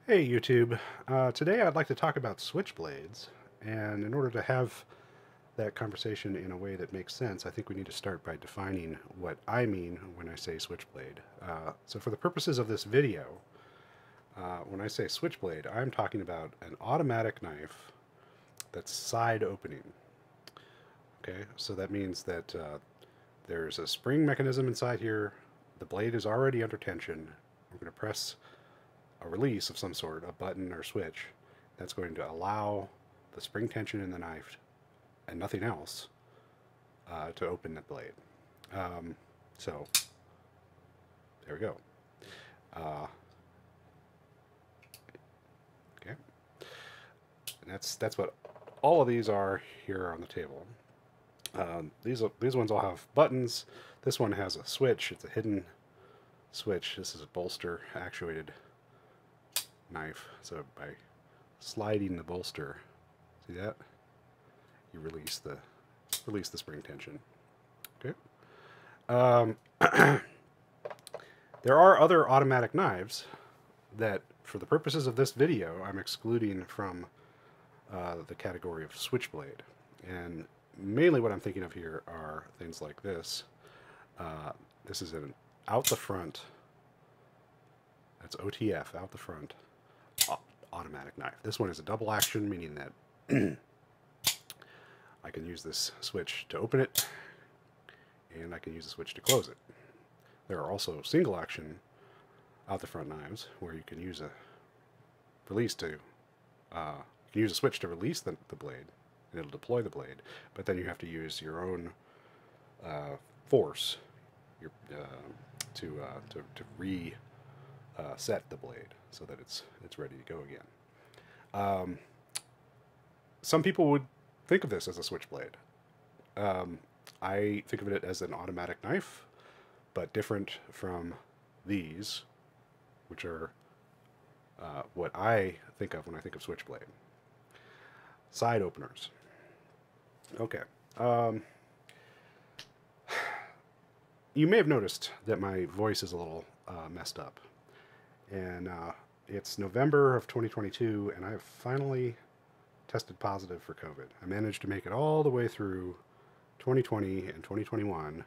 Hey YouTube, today I'd like to talk about switchblades, and in order to have that conversation in a way that makes sense, I think we need to start by defining what I mean when I say switchblade. So for the purposes of this video, when I say switchblade, I'm talking about an automatic knife that's side opening. Okay, so that means that there's a spring mechanism inside here, the blade is already under tension, we're going to press a release of some sort, a button or switch, that's going to allow the spring tension in the knife and nothing else to open the blade. So there we go. Okay, and that's what all of these are here on the table. These ones all have buttons. This one has a switch. It's a hidden switch. This is a bolster actuated knife. So by sliding the bolster, see that? You release the spring tension. Okay. There are other automatic knives that, for the purposes of this video, I'm excluding from the category of switchblade. And mainly what I'm thinking of here are things like this. This is an out the front, that's OTF, out the front, automatic knife. This one is a double action, meaning that I can use this switch to open it, and I can use the switch to close it. There are also single action out the front knives where you can use a release to, you can use a switch to release the blade, and it'll deploy the blade, but then you have to use your own force to reset the blade so that it's ready to go again. Some people would think of this as a switchblade. I think of it as an automatic knife, but different from these, which are what I think of when I think of switchblade. Side openers. Okay. You may have noticed that my voice is a little messed up. And it's November of 2022, and I have finally tested positive for COVID. I managed to make it all the way through 2020 and 2021.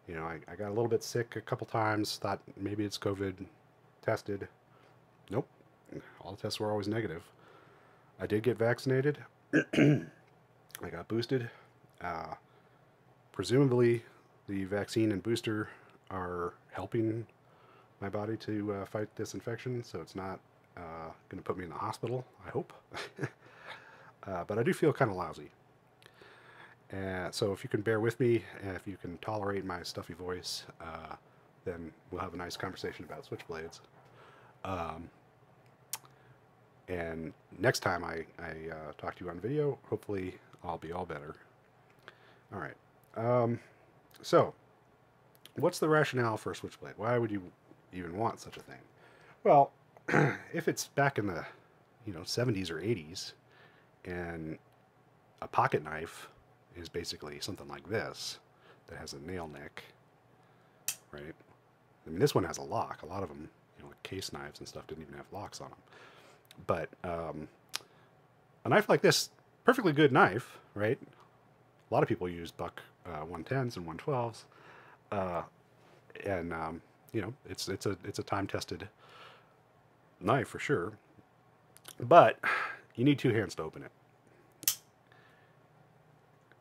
You know, I got a little bit sick a couple times, thought maybe it's COVID, tested. Nope. All the tests were always negative. I did get vaccinated. I got boosted. Presumably, the vaccine and booster are helping my body to fight this infection, so it's not going to put me in the hospital, I hope. But I do feel kind of lousy. So if you can bear with me, and if you can tolerate my stuffy voice, then we'll have a nice conversation about switchblades. And next time I talk to you on video, hopefully I'll be all better. All right. So, what's the rationale for a switchblade? Why would you even want such a thing? Well, if it's back in the 70s or 80s, and a pocket knife is basically something like this that has a nail neck, right? I mean, this one has a lock. A lot of them, like case knives and stuff, didn't even have locks on them. But a knife like this, perfectly good knife, right? A lot of people use buck 110s and 112s, and it's a time-tested knife for sure. But you need two hands to open it,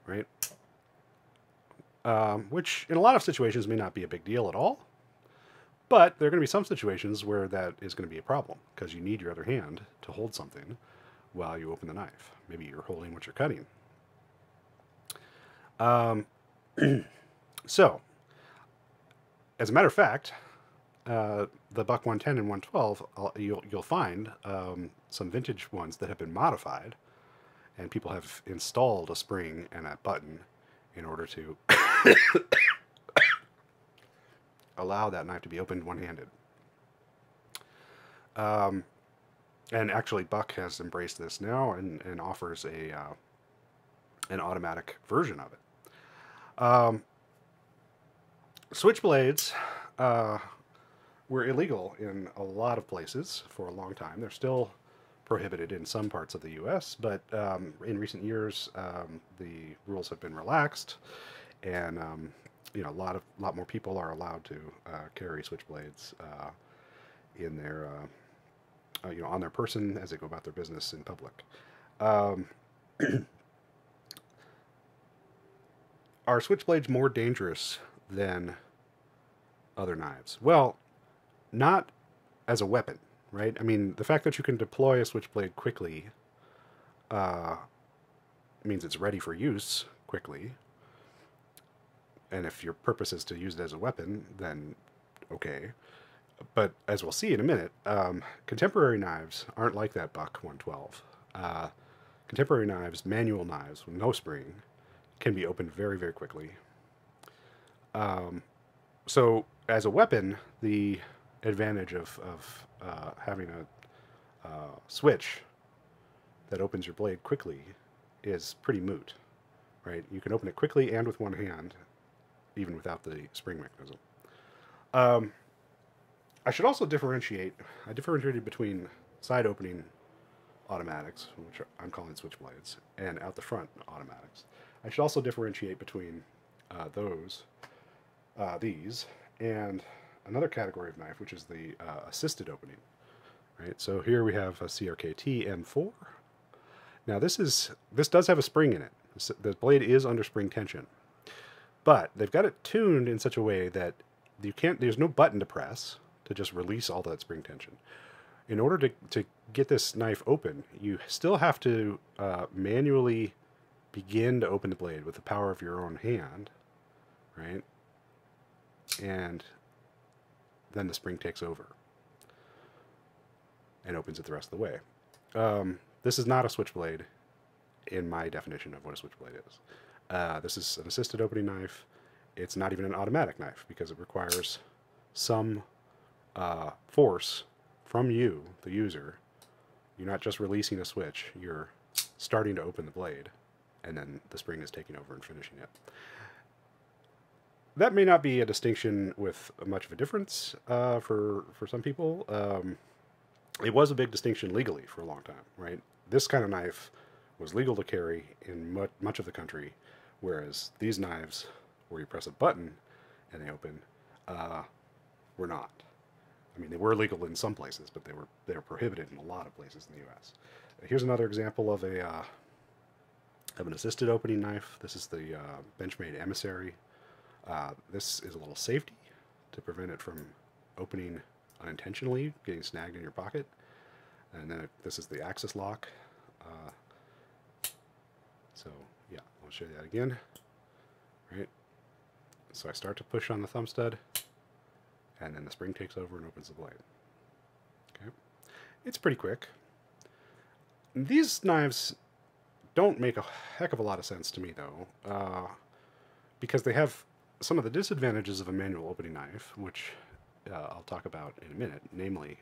right? Which in a lot of situations may not be a big deal at all, but there are going to be some situations where that is going to be a problem because you need your other hand to hold something while you open the knife. Maybe you're holding what you're cutting. So, as a matter of fact, the Buck 110 and 112, you'll find some vintage ones that have been modified, and people have installed a spring and a button in order to allow that knife to be opened one-handed. And actually, Buck has embraced this now and offers an automatic version of it. Switchblades were illegal in a lot of places for a long time. They're still prohibited in some parts of the U.S., but in recent years, the rules have been relaxed, and a lot more people are allowed to carry switchblades in their on their person as they go about their business in public. Um, are switchblades more dangerous than other knives? Well, not as a weapon, right? I mean, the fact that you can deploy a switchblade quickly means it's ready for use quickly. And if your purpose is to use it as a weapon, then okay. But as we'll see in a minute, contemporary knives aren't like that Buck 112. Contemporary knives, manual knives with no spring, can be opened very, very quickly. So as a weapon, the advantage of having a switch that opens your blade quickly is pretty moot, right? You can open it quickly and with one hand, even without the spring mechanism. I should also differentiate. I differentiated between side opening automatics, which I'm calling switchblades, and out the front automatics. I should also differentiate between these, and another category of knife, which is the assisted opening. Right. So here we have a CRKT M4. Now this does have a spring in it. The blade is under spring tension, but they've got it tuned in such a way that there's no button to press to just release all that spring tension. In order to get this knife open, you still have to manually begin to open the blade with the power of your own hand, right? And then the spring takes over and opens it the rest of the way. This is not a switchblade in my definition of what a switchblade is. This is an assisted opening knife. It's not even an automatic knife because it requires some force from you, the user. You're not just releasing a switch, you're starting to open the blade, and then the spring is taking over and finishing it. That may not be a distinction with much of a difference for some people. It was a big distinction legally for a long time, right? This kind of knife was legal to carry in much of the country, whereas these knives, where you press a button and they open, were not. I mean, they were legal in some places, but they were prohibited in a lot of places in the U.S. Here's another example of an assisted opening knife. This is the Benchmade Emissary. This is a little safety to prevent it from opening unintentionally, getting snagged in your pocket. And then this is the axis lock. So yeah, I'll show you that again. Right. So I start to push on the thumb stud, and then the spring takes over and opens the blade. Okay, it's pretty quick. These knives don't make a heck of a lot of sense to me, though, because they have some of the disadvantages of a manual opening knife, which I'll talk about in a minute, namely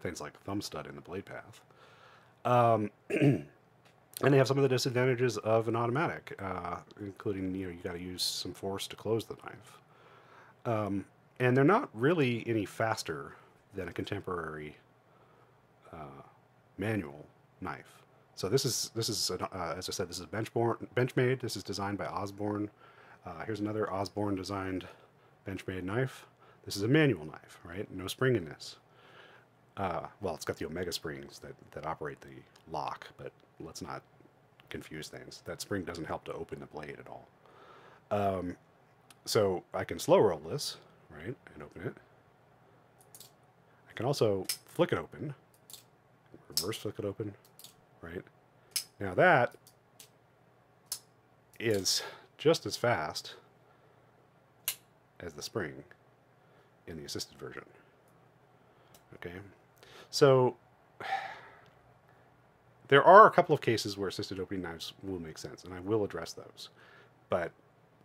things like the thumb stud in the blade path. And they have some of the disadvantages of an automatic, including, you got to use some force to close the knife. And they're not really any faster than a contemporary manual knife. So this is as I said, this is Benchmade. This is designed by Osborne. Here's another Osborne designed Benchmade knife. This is a manual knife, right? No spring in this. Well, it's got the Omega springs that operate the lock, but let's not confuse things. That spring doesn't help to open the blade at all. So I can slow roll this, right, and open it. I can also flick it open, reverse flick it open, right? Now that is just as fast as the spring in the assisted version. Okay, so there are a couple of cases where assisted opening knives will make sense, and I will address those. But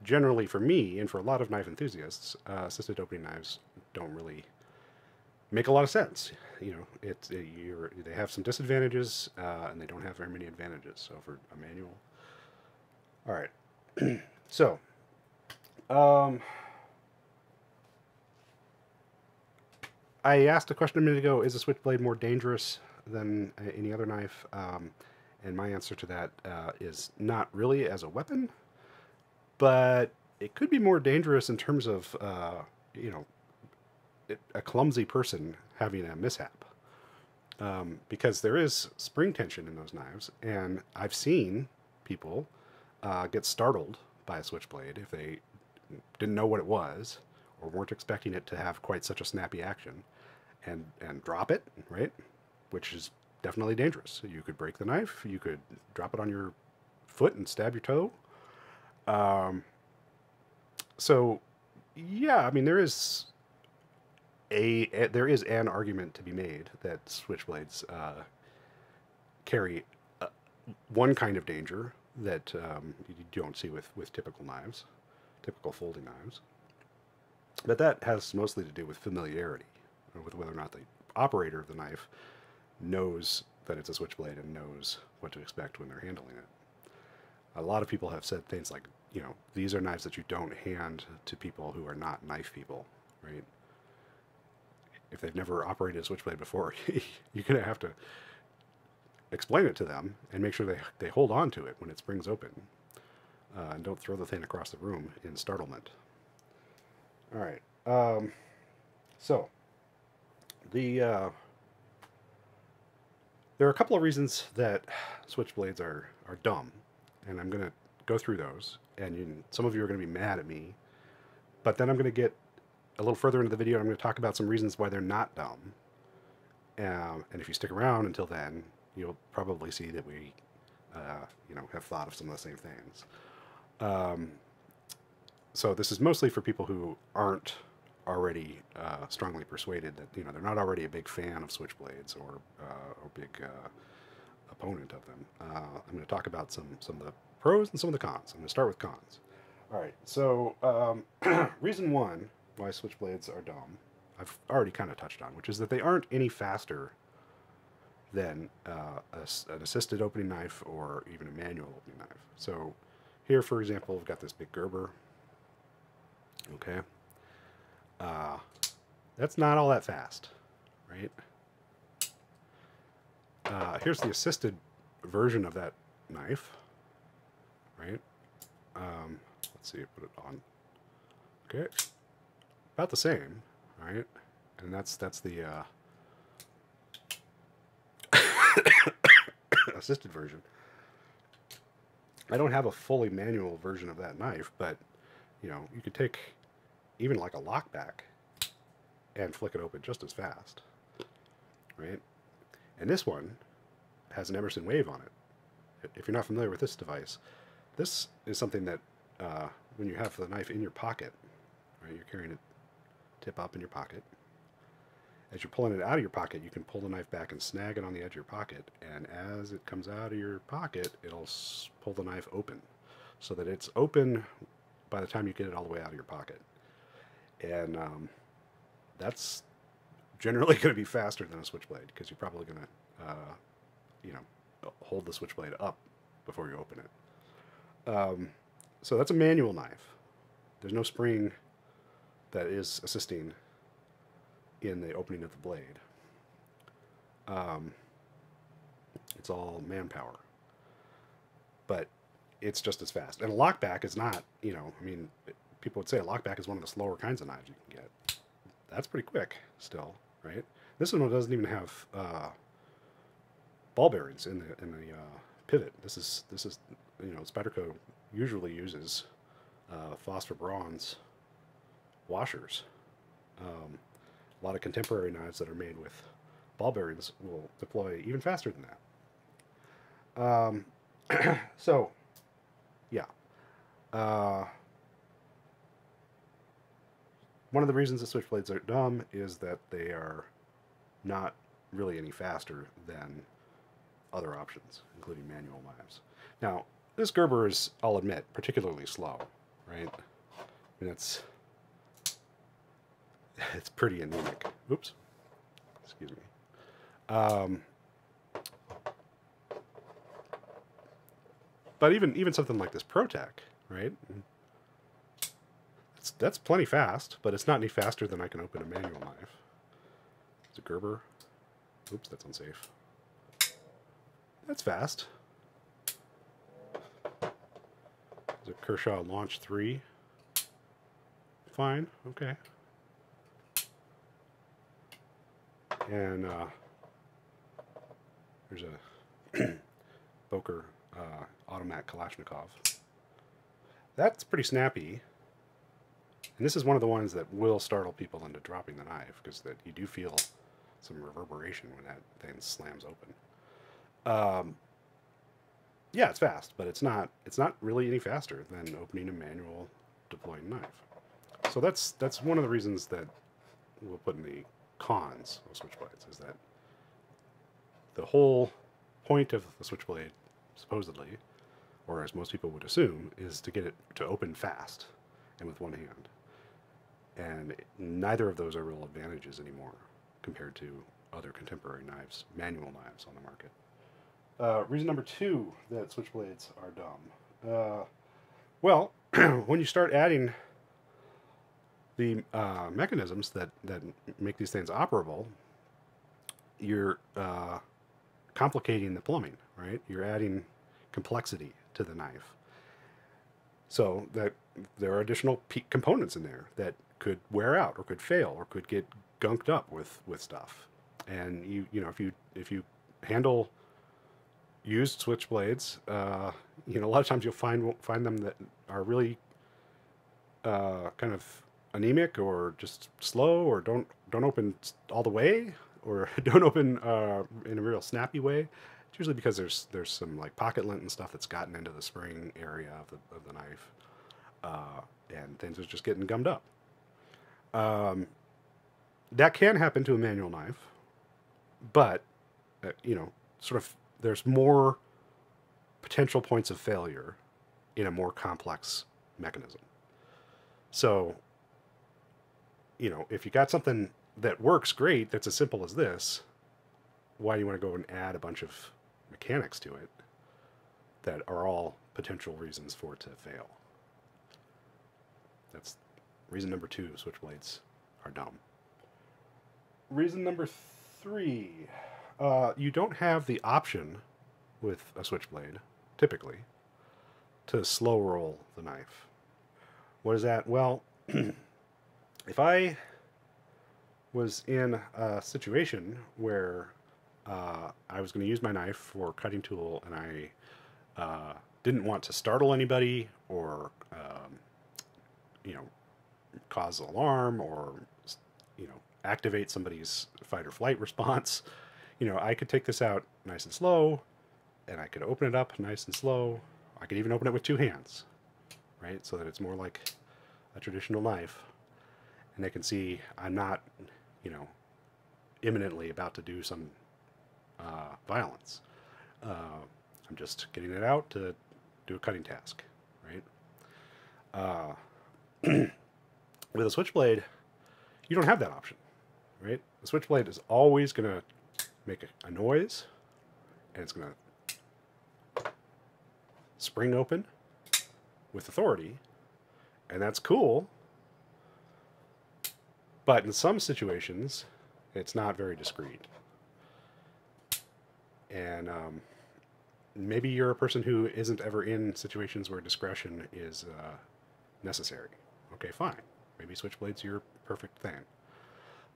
generally, for me and for a lot of knife enthusiasts, assisted opening knives don't really make a lot of sense. They have some disadvantages, and they don't have very many advantages. So for a manual, all right. So, I asked a question a minute ago, is a switchblade more dangerous than any other knife? And my answer to that is not really as a weapon, but it could be more dangerous in terms of, you know, a clumsy person having a mishap. Because there is spring tension in those knives, and I've seen people get startled by a switchblade if they didn't know what it was or weren't expecting it to have quite such a snappy action, and drop it, right? Which is definitely dangerous. You could break the knife, you could drop it on your foot and stab your toe. So, yeah, I mean, there is an argument to be made that switchblades carry one kind of danger that you don't see with typical knives, typical folding knives. But that has mostly to do with familiarity, with whether or not the operator of the knife knows that it's a switchblade and knows what to expect when they're handling it. A lot of people have said things like, you know, these are knives that you don't hand to people who are not knife people, right? If they've never operated a switchblade before, you're going to have to explain it to them and make sure they hold on to it when it springs open. And don't throw the thing across the room in startlement. All right. So, there are a couple of reasons that switchblades are dumb, and I'm going to go through those. And some of you are going to be mad at me, but then I'm going to get a little further into the video. I'm going to talk about some reasons why they're not dumb. And if you stick around until then, you'll probably see that we, you know, have thought of some of the same things. So this is mostly for people who aren't already strongly persuaded that, you know, they're not already a big fan of switchblades or big opponent of them. I'm going to talk about some of the pros and some of the cons. I'm going to start with cons. All right, so reason one why switchblades are dumb, I've already kind of touched on, which is that they aren't any faster than an assisted opening knife or even a manual opening knife. So here, for example, we've got this big Gerber. Okay. That's not all that fast, right? Here's the assisted version of that knife, right? Let's see, put it on. Okay. About the same, right? And that's the assisted version. I don't have a fully manual version of that knife, but, you know, you could take even like a lockback and flick it open just as fast, right? And this one has an Emerson wave on it. If you're not familiar with this device, this is something that when you have the knife in your pocket, right, you're carrying it tip up in your pocket. As you're pulling it out of your pocket, you can pull the knife back and snag it on the edge of your pocket. And as it comes out of your pocket, it'll pull the knife open so that it's open by the time you get it all the way out of your pocket. And that's generally going to be faster than a switchblade because you're probably going to, you know, hold the switchblade up before you open it. So that's a manual knife. There's no spring that is assisting in the opening of the blade. It's all manpower. But it's just as fast. And a lockback is not, you know, I mean, people would say a lockback is one of the slower kinds of knives you can get. That's pretty quick still, right? This one doesn't even have ball bearings in the pivot. This is you know, Spyderco usually uses phosphor bronze washers. A lot of contemporary knives that are made with ball bearings will deploy even faster than that. So, yeah. One of the reasons that switchblades are dumb is that they are not really any faster than other options, including manual knives. Now, this Gerber is, I'll admit, particularly slow, right? I mean, it's pretty anemic. Oops. Excuse me. But even something like this ProTech, right? That's plenty fast, but it's not any faster than I can open a manual knife. Is it Gerber? Oops, that's unsafe. That's fast. Is it Kershaw Launch 3? Fine, okay. And there's a Boker Automat Kalishnikov. That's pretty snappy. And this is one of the ones that will startle people into dropping the knife, because that you do feel some reverberation when that thing slams open. Yeah, it's fast, but it's not really any faster than opening a manual deploying knife. So that's one of the reasons that we'll put in the cons of Switchblades, is that the whole point of the Switchblade, supposedly, or as most people would assume, is to get it to open fast and with one hand. And neither of those are real advantages anymore compared to other contemporary knives, manual knives on the market. Reason number 2 that Switchblades are dumb. Well, when you start adding the mechanisms that make these things operable, you're complicating the plumbing, right? You're adding complexity to the knife. So that there are additional components in there that could wear out or could fail or could get gunked up with stuff. And you know, if you handle used switchblades, you know, a lot of times you'll find them that are really kind of anemic or just slow, or don't open all the way, or don't open in a real snappy way. It's usually because there's some like pocket lint and stuff that's gotten into the spring area of the knife, and things are just getting gummed up. That can happen to a manual knife, but you know, sort of there's more potential points of failure in a more complex mechanism. So, you know, if you got something that works great, that's as simple as this, why do you want to go and add a bunch of mechanics to it that are all potential reasons for it to fail? That's reason number 2, switchblades are dumb. Reason number 3, you don't have the option with a switchblade, typically, to slow roll the knife. What is that? Well, if I was in a situation where I was going to use my knife for cutting tool, and I didn't want to startle anybody or you know, cause alarm or, you know, activate somebody's fight or flight response, you know, I could take this out nice and slow, and I could open it up nice and slow. I could even open it with 2 hands, right? So that it's more like a traditional knife. And they can see I'm not, you know, imminently about to do some violence. I'm just getting it out to do a cutting task, right? With a switchblade, you don't have that option, right? The switchblade is always going to make a noise, and it's going to spring open with authority, and that's cool. But in some situations, it's not very discreet. And maybe you're a person who isn't ever in situations where discretion is necessary. Okay, fine. Maybe switchblade's your perfect thing.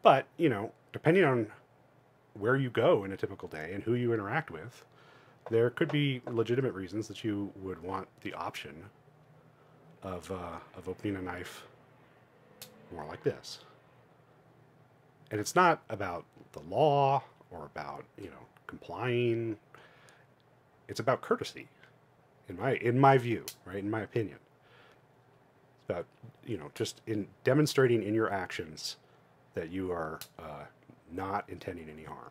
But, you know, depending on where you go in a typical day and who you interact with, there could be legitimate reasons that you would want the option of opening a knife more like this. And it's not about the law or about, you know, complying. It's about courtesy, in my view, right? In my opinion. It's about, you know, just in demonstrating in your actions that you are not intending any harm.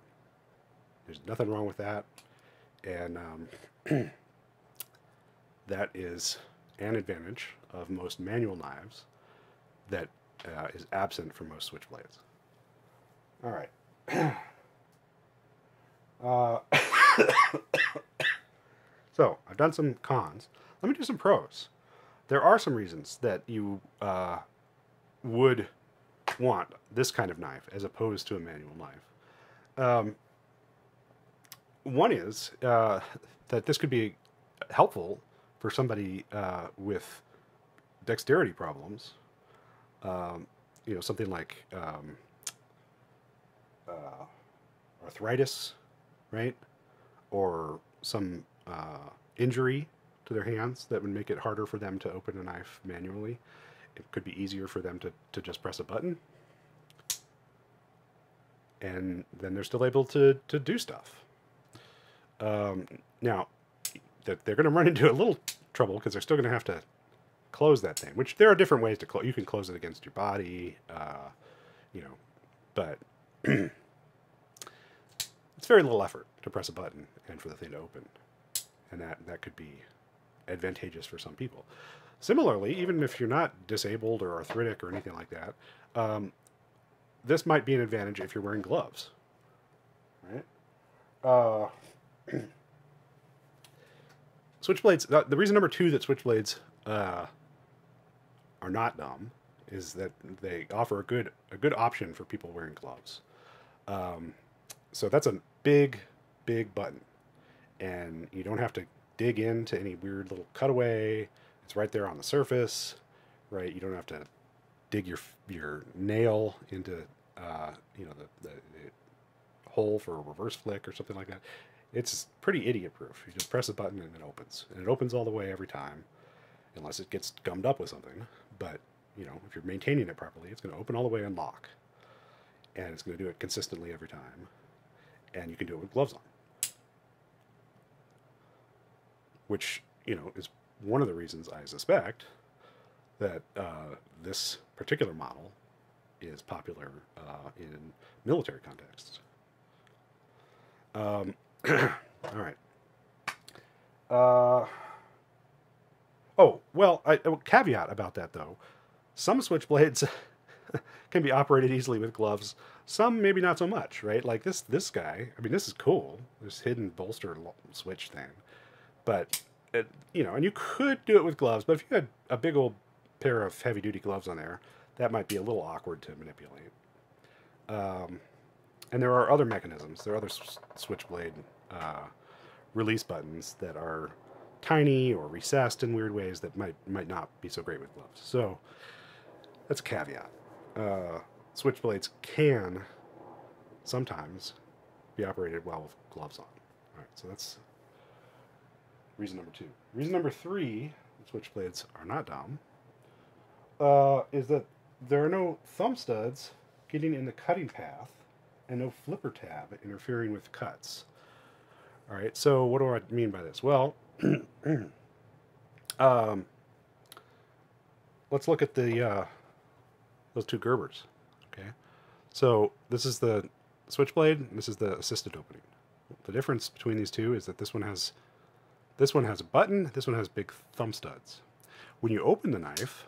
There's nothing wrong with that. And that is an advantage of most manual knives that is absent from most switchblades. All right. So, I've done some cons. Let me do some pros. There are some reasons that you would want this kind of knife as opposed to a manual knife. One is that this could be helpful for somebody with dexterity problems. Something like arthritis, right? Or some injury to their hands that would make it harder for them to open a knife manually. It could be easier for them to just press a button. And then they're still able to do stuff. Now, they're going to run into a little trouble because they're still going to have to close that thing, which there are different ways to close. You can close it against your body, but it's very little effort to press a button and for the thing to open. And that could be advantageous for some people. Similarly, even if you're not disabled or arthritic or anything like that, this might be an advantage if you're wearing gloves, right? Switchblades, the reason number 2 that Switchblades are not dumb is that they offer a good option for people wearing gloves. So that's a big button, and you don't have to dig into any weird little cutaway. It's right there on the surface, right? You don't have to dig your nail into the hole for a reverse flick or something like that. It's pretty idiot-proof. You just press a button and it opens. And it opens all the way every time, unless it gets gummed up with something. But, if you're maintaining it properly, it's going to open all the way and lock. And it's going to do it consistently every time. And you can do it with gloves on. Which, is one of the reasons I suspect that this particular model is popular in military contexts. All right. A caveat about that, though. Some Switchblades can be operated easily with gloves. Some maybe not so much, right? Like this guy. I mean, this is cool. This hidden bolster switch thing. But, and you could do it with gloves. But if you had a big old pair of heavy-duty gloves on there, that might be a little awkward to manipulate. And there are other mechanisms. There are other Switchblade release buttons that are tiny or recessed in weird ways that might not be so great with gloves. So that's a caveat. Switchblades can sometimes be operated well with gloves on. All right, so that's reason number 2. Reason number 3, Switchblades are not dumb, is that there are no thumb studs getting in the cutting path and no flipper tab interfering with cuts. All right, so what do I mean by this? Well, let's look at the those 2 Gerbers. Okay, so this is the Switchblade, and this is the assisted opening. The difference between these two is that this one has a button, this one has big thumb studs. When you open the knife,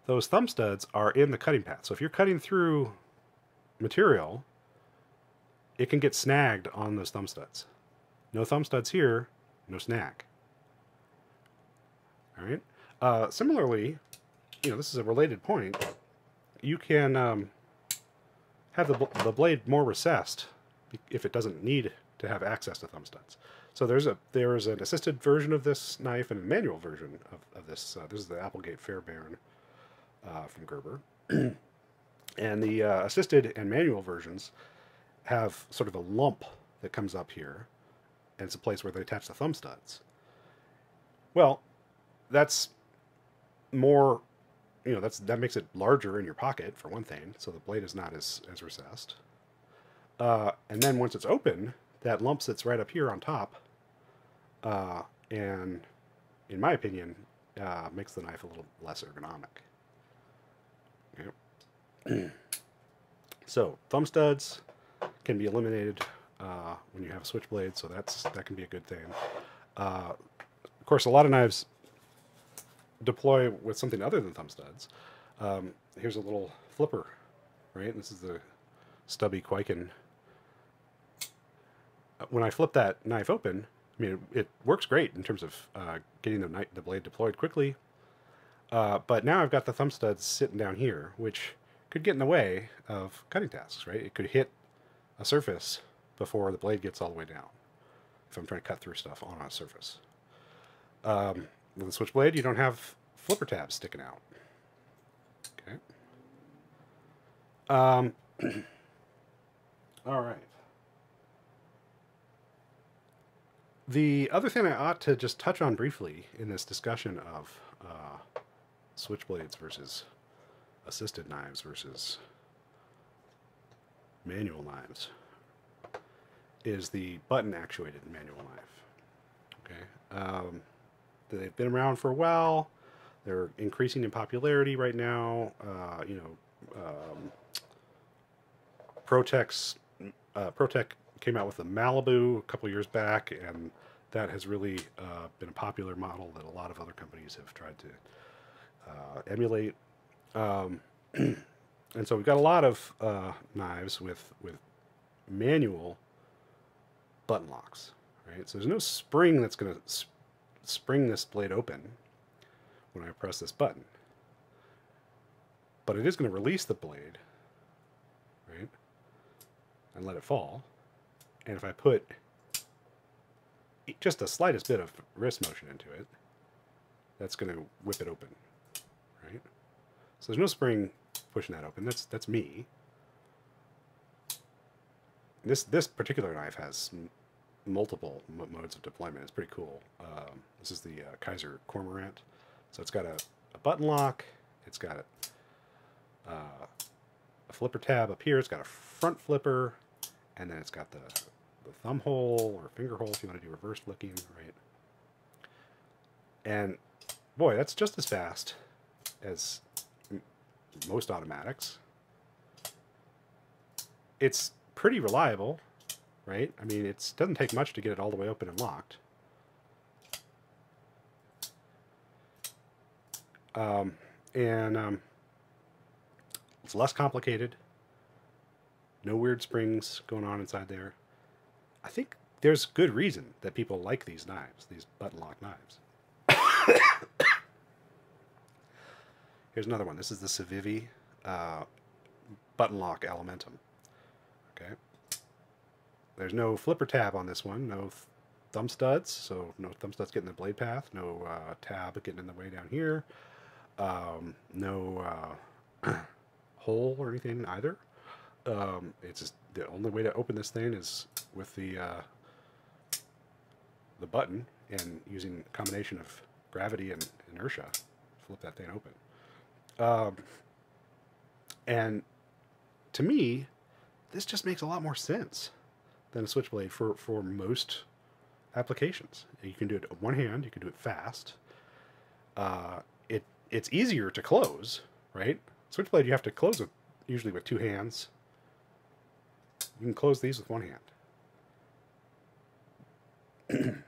those thumb studs are in the cutting path. So if you're cutting through material, it can get snagged on those thumb studs. No thumb studs here, no snag. All right. Similarly, this is a related point. You can have the blade more recessed if it doesn't need to have access to thumb studs. So there is an assisted version of this knife and a manual version of this. This is the Applegate-Fairbairn from Gerber. And the assisted and manual versions have sort of a lump that comes up here, and it's a place where they attach the thumb studs. Well, that's more, that makes it larger in your pocket, for one thing, so the blade is not as recessed. And then once it's open, that lump sits right up here on top, and in my opinion, makes the knife a little less ergonomic. Okay. So thumb studs can be eliminated when you have a Switchblade, so that can be a good thing. Of course, a lot of knives deploy with something other than thumb studs. Here's a little flipper, right? This is the stubby Kwaiken. When I flip that knife open, I mean, it works great in terms of getting the blade deployed quickly. But now I've got the thumb studs sitting down here, which could get in the way of cutting tasks, right? It could hit a surface before the blade gets all the way down if I'm trying to cut through stuff on a surface. With a Switchblade, you don't have flipper tabs sticking out. Okay. All right. The other thing I ought to just touch on briefly in this discussion of Switchblades versus assisted knives versus manual knives is the button-actuated manual knife. Okay, they've been around for a while. They're increasing in popularity right now. ProTech came out with the Malibu a couple years back, and that has really been a popular model that a lot of other companies have tried to emulate. And so we've got a lot of knives with manual button locks, right? So there's no spring that's going to spring this blade open when I press this button, but it is going to release the blade, right, and let it fall. And if I put just the slightest bit of wrist motion into it, that's going to whip it open, right? So there's no spring pushing that open. That's me. This particular knife has multiple modes of deployment. It's pretty cool. This is the Kaiser Cormorant. So it's got a button lock. It's got a flipper tab up here. It's got a front flipper, and then it's got the thumb hole or finger hole if you want to do reverse flicking, right? And boy, that's just as fast as most automatics. It's pretty reliable, right? I mean, it doesn't take much to get it all the way open and locked. It's less complicated. No weird springs going on inside there. I think there's good reason that people like these knives, these button lock knives. Here's another one. This is the Civivi button lock Alimentum. Okay. There's no flipper tab on this one. No thumb studs. So no thumb studs getting in the blade path. No tab getting in the way down here. No hole or anything either. It's just the only way to open this thing is with the button and using a combination of gravity and inertia. Flip that thing open. And to me, this just makes a lot more sense than a Switchblade for most applications. You can do it with one hand. You can do it fast. It's easier to close, right? Switchblade you have to close it usually with two hands. You can close these with one hand.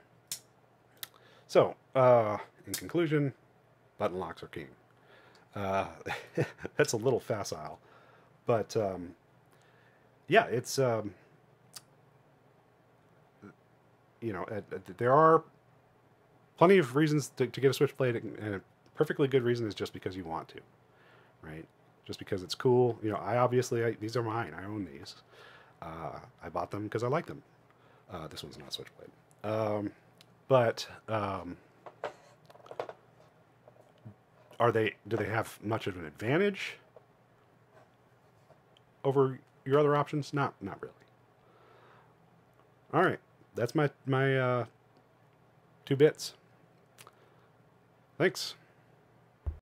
So, in conclusion, button locks are king. That's a little facile, but yeah, it's there are plenty of reasons to get a Switchblade, and a perfectly good reason is just because you want to, right? Just because it's cool. You know, these are mine. I own these. I bought them because I like them. This one's not a Switchblade. Do they have much of an advantage over your other options? Not really. All right, that's my 2 bits. Thanks.